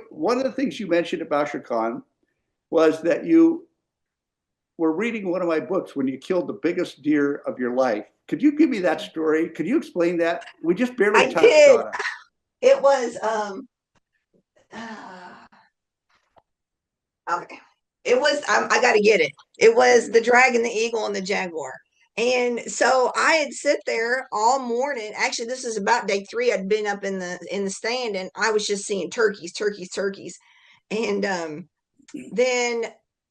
one of the things you mentioned about Bouchercon was that you were reading one of my books when you killed the biggest deer of your life. Could you give me that story? Could you explain that? We just barely I touched did. on it. It was okay. It was I got to get it. It was the dragon, the eagle, and the jaguar. And so I had sit there all morning. Actually, this is about day three. I'd been up in the stand, and I was just seeing turkeys, turkeys, turkeys. And then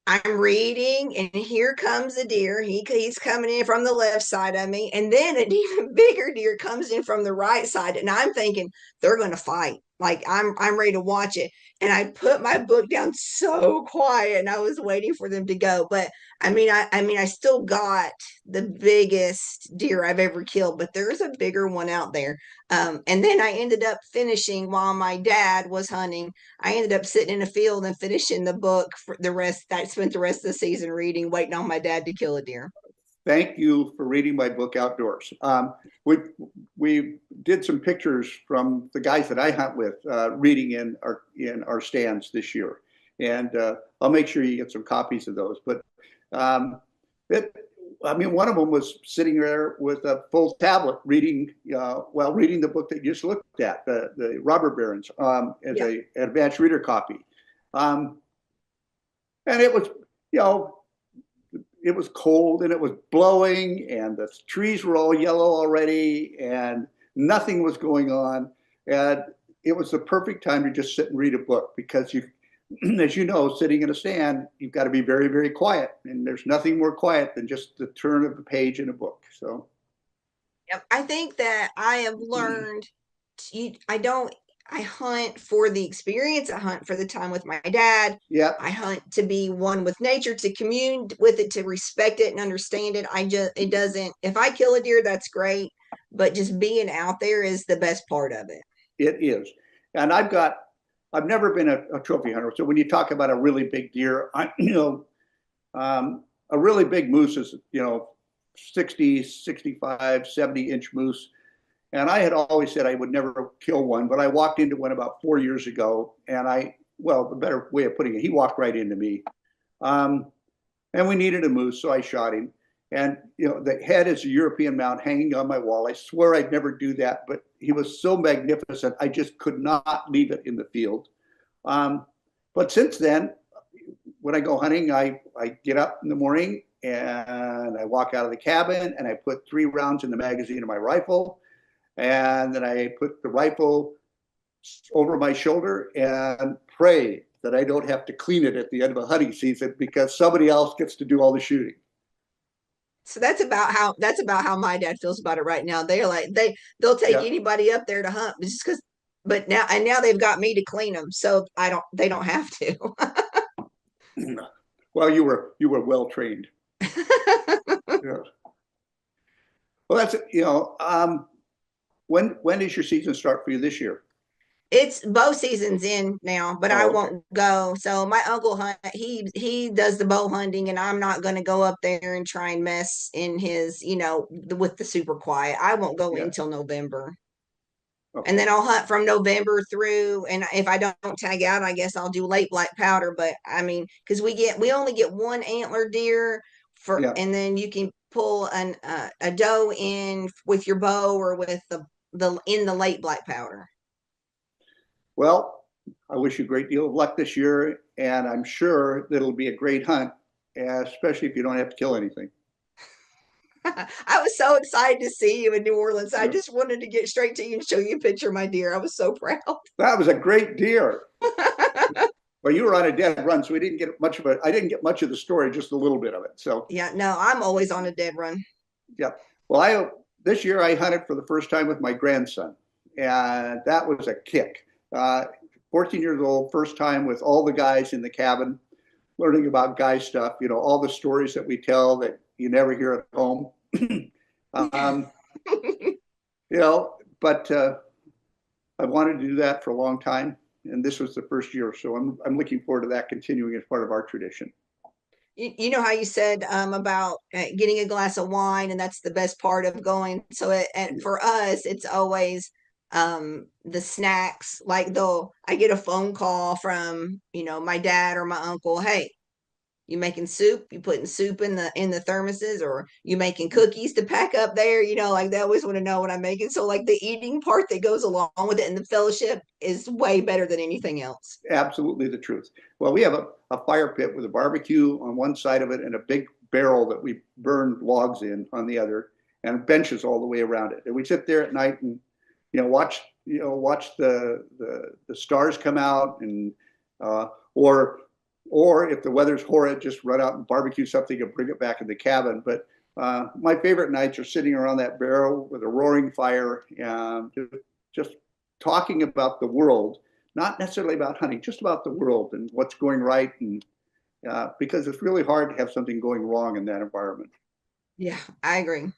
I'm reading, and here comes a deer. He's coming in from the left side of me, and then an even bigger deer comes in from the right side, and I'm thinking they're going to fight. Like I'm ready to watch it, and I put my book down so quiet, and I was waiting for them to go. But I mean, I still got the biggest deer I've ever killed, but there's a bigger one out there. And then I ended up finishing while my dad was hunting. I ended up sitting in a field and finishing the book for the rest. I spent the rest of the season reading, waiting on my dad to kill a deer. Thank you for reading my book outdoors. We did some pictures from the guys that I hunt with reading in our stands this year, and I'll make sure you get some copies of those. But um, it, I mean, one of them was sitting there with a full tablet reading, while reading the book that you just looked at, the Robber Barons, as Yeah. a advanced reader copy. Um, and it was, you know, it was cold and it was blowing and the trees were all yellow already and nothing was going on. And it was the perfect time to just sit and read a book because you, as you know, sitting in a stand, you've got to be very, very quiet. And there's nothing more quiet than just the turn of a page in a book. So, Yep. I think that I have learned I don't, I hunt for the experience. I hunt for the time with my dad. yeah, I hunt to be one with nature, to commune with it, to respect it and understand it. It doesn't, if I kill a deer, that's great. But just being out there is the best part of it. it is. And I've never been a trophy hunter. So when you talk about a really big deer, a really big moose is, 60, 65, 70-inch moose. And I had always said I would never kill one, but I walked into one about 4 years ago, and well, the better way of putting it, he walked right into me. Um, and we needed a moose, so I shot him. And the head is a European mount hanging on my wall. I swear I'd never do that, but he was so magnificent, I just could not leave it in the field. Um, but since then, when I go hunting, I get up in the morning and I walk out of the cabin and I put 3 rounds in the magazine of my rifle, and then I put the rifle over my shoulder and pray that I don't have to clean it at the end of a hunting season because somebody else gets to do all the shooting. So that's about how my dad feels about it right now. They're like they'll take Yeah. anybody up there to hunt just because. But now they've got me to clean them, so they don't have to. Well, you were well trained. Yeah. Well, that's when does your season start for you this year? It's bow season's in now, but I Oh, okay. won't go. So my uncle hunt, he does the bow hunting, and I'm not going to go up there and try and mess in his, with the super quiet. I won't go Yeah. until November. And Okay. then I'll hunt from November through. And if I don't tag out, I guess I'll do late black powder. But I mean, because we only get one antler deer Yeah. and then you can pull a doe in with your bow or with the in the late black powder. Well, I wish you a great deal of luck this year, and I'm sure that it'll be a great hunt, especially if you don't have to kill anything. I was so excited to see you in New Orleans. I Yeah. just wanted to get straight to you and show you a picture of my deer. I was so proud. That was a great deer. Well, you were on a dead run, so we didn't get much of it. I didn't get much of the story, just a little bit of it. So, Yeah, no, I'm always on a dead run. yeah. Well, this year I hunted for the first time with my grandson, and that was a kick. 14 years old, first time with all the guys in the cabin, learning about guy stuff. All the stories that we tell that you never hear at home. um, but I wanted to do that for a long time, and this was the first year, so I'm looking forward to that continuing as part of our tradition. You know how you said about getting a glass of wine, and that's the best part of going. So and for us, it's always the snacks, like I get a phone call from, my dad or my uncle. Hey, you making soup? You putting soup in the thermoses, or you making cookies to pack up there? Like they always want to know what I'm making. So like the eating part that goes along with it and the fellowship is way better than anything else. Absolutely the truth. Well, we have a fire pit with a barbecue on one side of it and a big barrel that we burn logs in on the other, and benches all the way around it. And we sit there at night and watch the stars come out, and or if the weather's horrid, just run out and barbecue something and bring it back in the cabin. But my favorite nights are sitting around that barrel with a roaring fire and just talking about the world, not necessarily about hunting, just about the world and what's going right. And because it's really hard to have something going wrong in that environment. Yeah, I agree.